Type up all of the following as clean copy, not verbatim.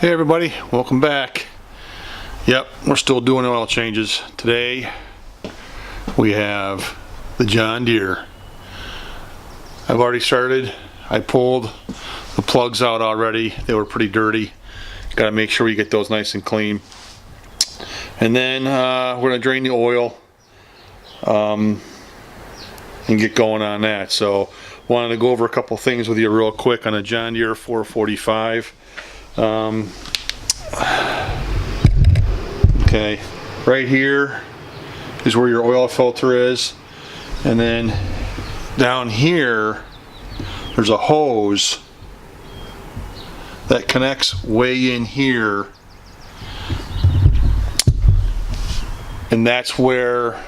Hey everybody, welcome back. Yep, we're still doing oil changes. Today we have the John Deere. I've already started. I pulled the plugs out already. They were pretty dirty. Got to make sure you get those nice and clean. And then we're going to drain the oil and get going on that. So wanted to go over a couple things with you real quick on a John Deere 445. Okay, right here is where your oil filter is, and then down here there's a hose that connects way in here, and that's where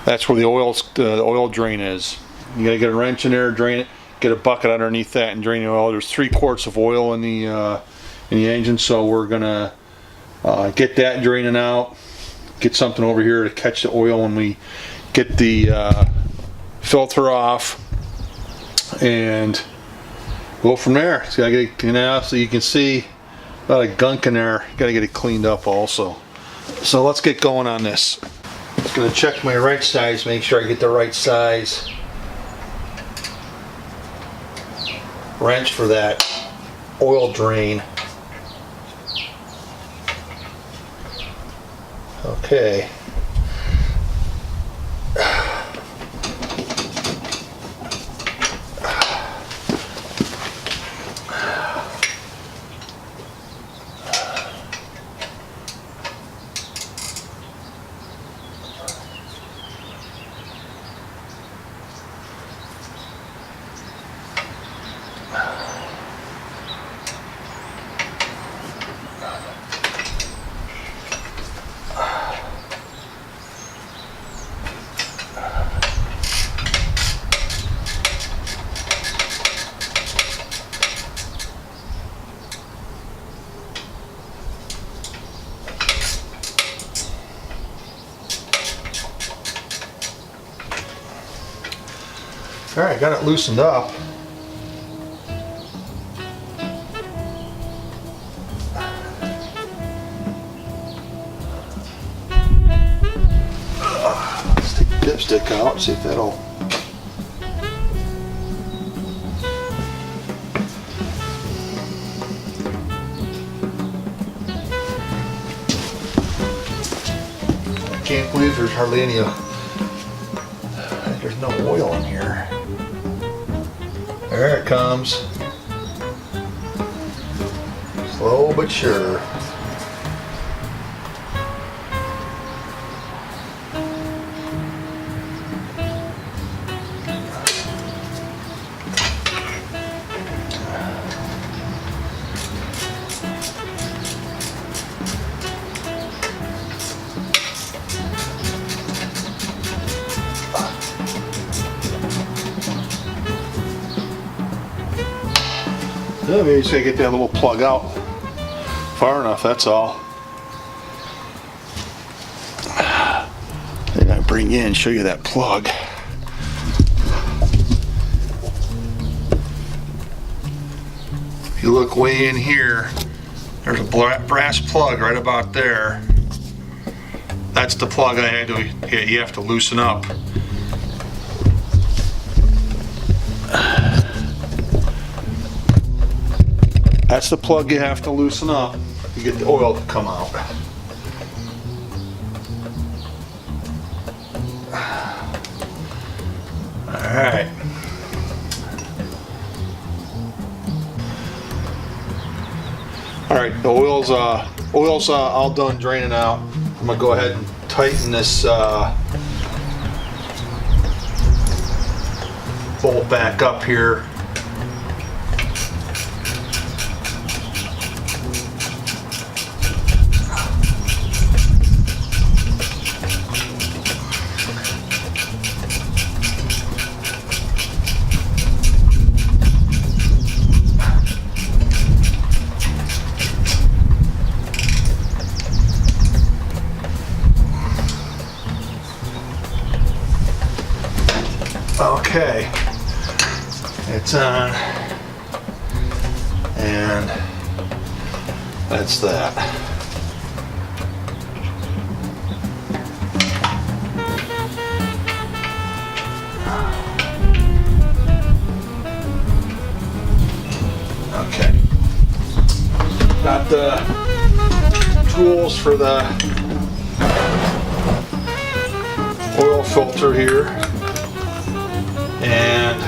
the oil drain is. You gotta get a wrench in there, drain it, get a bucket underneath that and drain the oil. There's 3 quarts of oil in the engine, so we're gonna get that draining out, get something over here to catch the oil when we get the filter off, and go from there. So I gotta get it, so you can see a lot of gunk in there. Gotta get it cleaned up also. So let's get going on this. Just gonna check my wrench size, make sure I get the right size wrench for that oil drain. Okay. Alright, got it loosened up. Let's take the dipstick out, see if that'll... I can't believe there's hardly any there's no oil in here. There it comes. Slow but sure. Maybe just gotta get that little plug out far enough, that's all. Then I bring in and show you that plug. If you look way in here, there's a brass plug right about there. That's the plug I had to, you have to loosen up. That's the plug you have to loosen up to get the oil to come out. Alright. Alright, the oil's all done draining out. I'm gonna go ahead and tighten this bolt back up here. Okay, it's on, and That's that. Okay. Got the tools for the oil filter here, and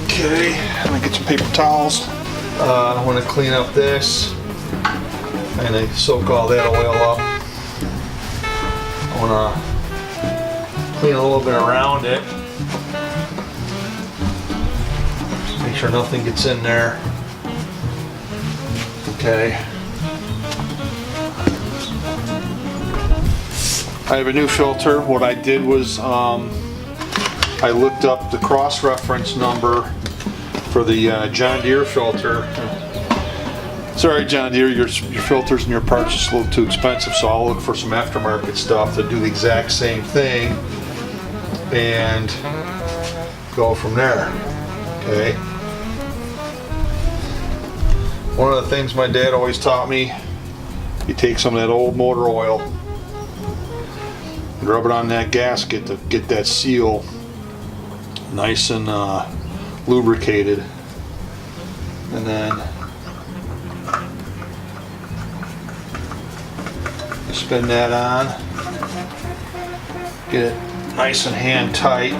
okay, I'm gonna get some paper towels. I want to clean up this and I soak all that oil up. I want to clean a little bit around it. Just make sure nothing gets in there. Okay. I have a new filter. What I did was I looked up the cross-reference number for the John Deere filter. Sorry, John Deere, your filters and your parts are just a little too expensive, so I'll look for some aftermarket stuff to do the exact same thing and go from there. Okay. One of the things my dad always taught me, you take some of that old motor oil and rub it on that gasket to get that seal nice and lubricated, and then spin that on, get it nice and hand tight,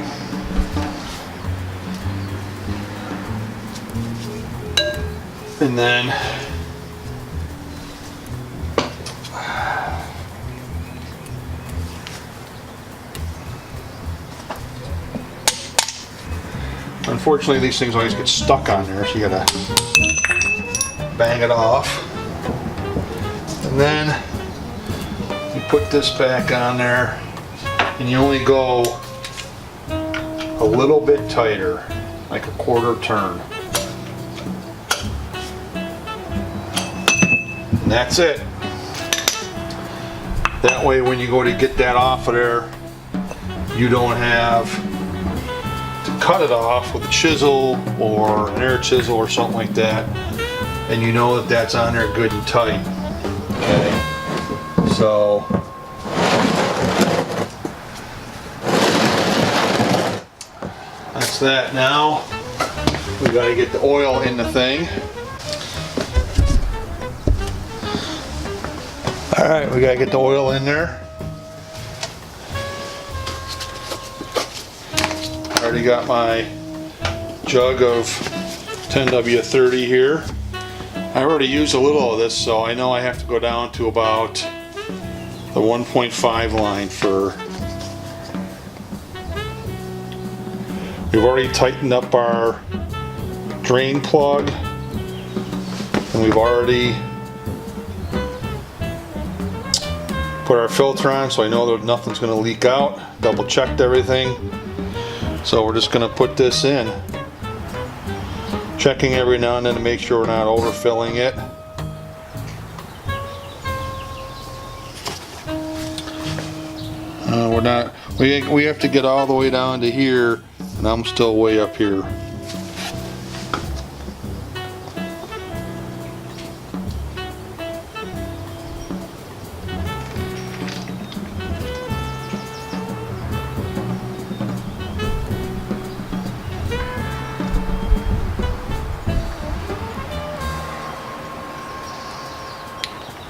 and then unfortunately these things always get stuck on there, so you gotta bang it off. And then you put this back on there and you only go a little bit tighter, like a quarter turn. And that's it. That way when you go to get that off of there, you don't have cut it off with a chisel or an air chisel or something like that, and you know that that's on there good and tight. Okay, so that's that. Now we got to get the oil in the thing. All right, we got to get the oil in there. I already got my jug of 10W30 here. I already used a little of this, so I know I have to go down to about the 1.5 line for. We've already tightened up our drain plug, and we've already put our filter on, so I know that nothing's going to leak out. Double checked everything. So we're just going to put this in, checking every now and then to make sure we're not overfilling it. We're not. We have to get all the way down to here, and I'm still way up here.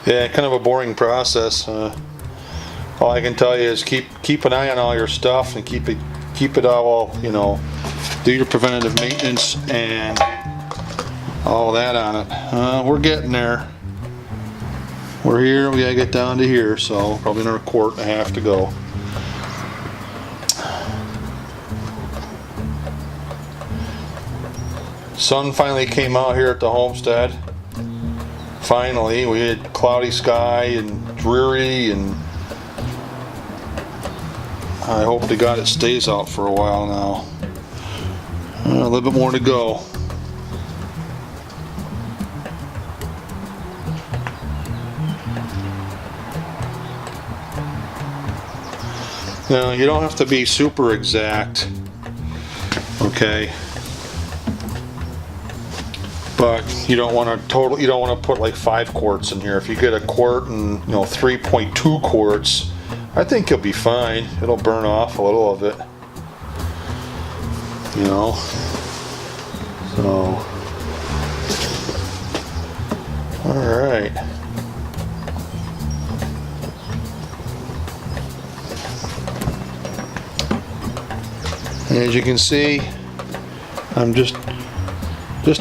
Yeah, kind of a boring process. All I can tell you is keep an eye on all your stuff and keep it all, you know, do your preventative maintenance and all that on it. We're getting there. We're here. We gotta get down to here, so probably another quart and a half to go. Sun finally came out here at the homestead. Finally, we had cloudy sky and dreary, and I hope to God it stays out for a while now. A little bit more to go. Now, you don't have to be super exact, okay? But you don't want to put like 5 quarts in here. If you get a quart and 3.2 quarts, I think you'll be fine. It'll burn off a little of it, So, all right. And as you can see, I'm just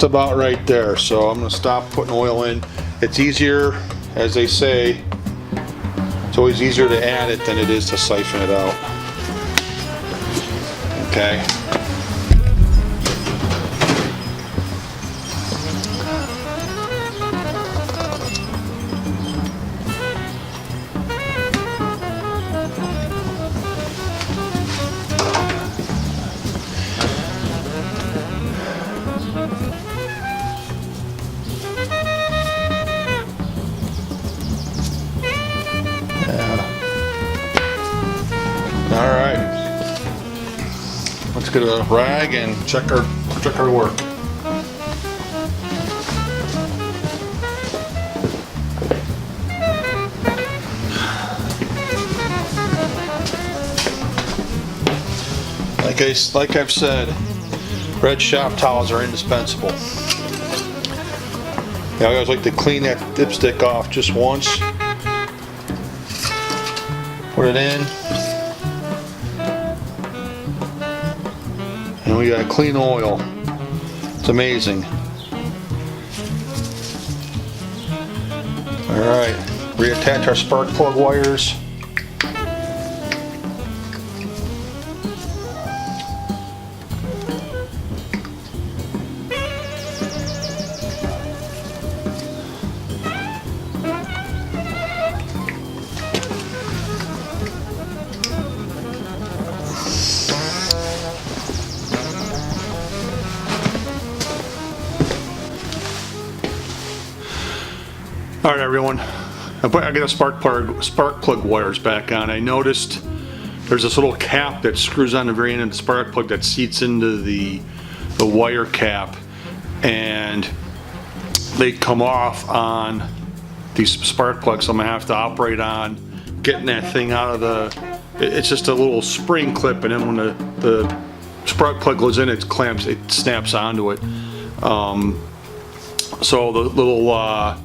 about right there, so I'm going to stop putting oil in. It's easier, as they say, it's always easier to add it than it is to siphon it out. Okay. Alright, let's get a rag and check our work. Like I've said, red shop towels are indispensable. I always like to clean that dipstick off just once. Put it in. And we got clean oil. It's amazing. Alright, reattach our spark plug wires. Alright everyone, I got the spark plug wires back on. I noticed there's this little cap that screws on the very end of the spark plug that seats into the wire cap, and they come off on these spark plugs, so I'm going to have to operate on getting that thing out of the, it's just a little spring clip, and then when the spark plug goes in, it snaps onto it. So the little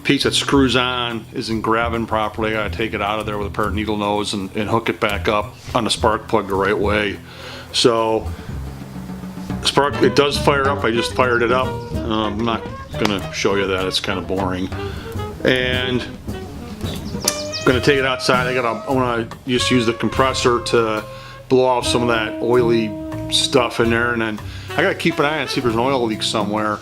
piece that screws on isn't grabbing properly. I gotta take it out of there with a pair of needle nose and hook it back up on the spark plug the right way. So it does fire up. I just fired it up. I'm not gonna show you that, it's kind of boring. And I'm gonna take it outside. I wanna just use the compressor to blow off some of that oily stuff in there, and then I gotta keep an eye on see if there's an oil leak somewhere.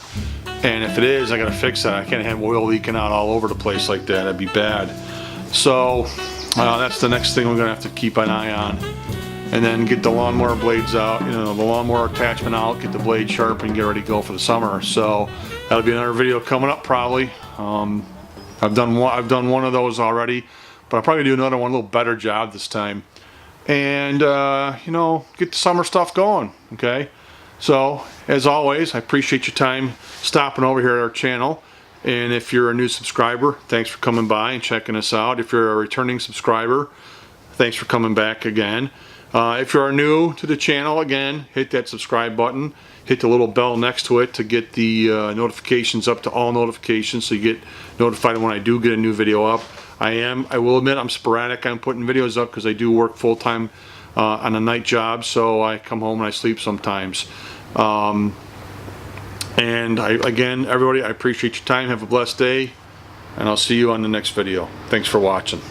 And if it is, I gotta fix that. I can't have oil leaking out all over the place like that. That'd be bad. So that's the next thing we're gonna have to keep an eye on. And then get the lawnmower blades out, the lawnmower attachment out, get the blade sharp, and get ready to go for the summer. So that'll be another video coming up probably. I've done one of those already, but I'll probably do another one, a little better job this time. And get the summer stuff going. Okay. So, as always, I appreciate your time stopping over here at our channel. And if you're a new subscriber, thanks for coming by and checking us out. If you're a returning subscriber, thanks for coming back again. If you are new to the channel, again, hit that subscribe button. Hit the little bell next to it to get the notifications up to all notifications, so you get notified when I do get a new video up. I will admit I'm sporadic on putting videos up because I do work full-time on a night job, so I come home and I sleep sometimes. And again, everybody, I appreciate your time. Have a blessed day, and I'll see you on the next video. Thanks for watching.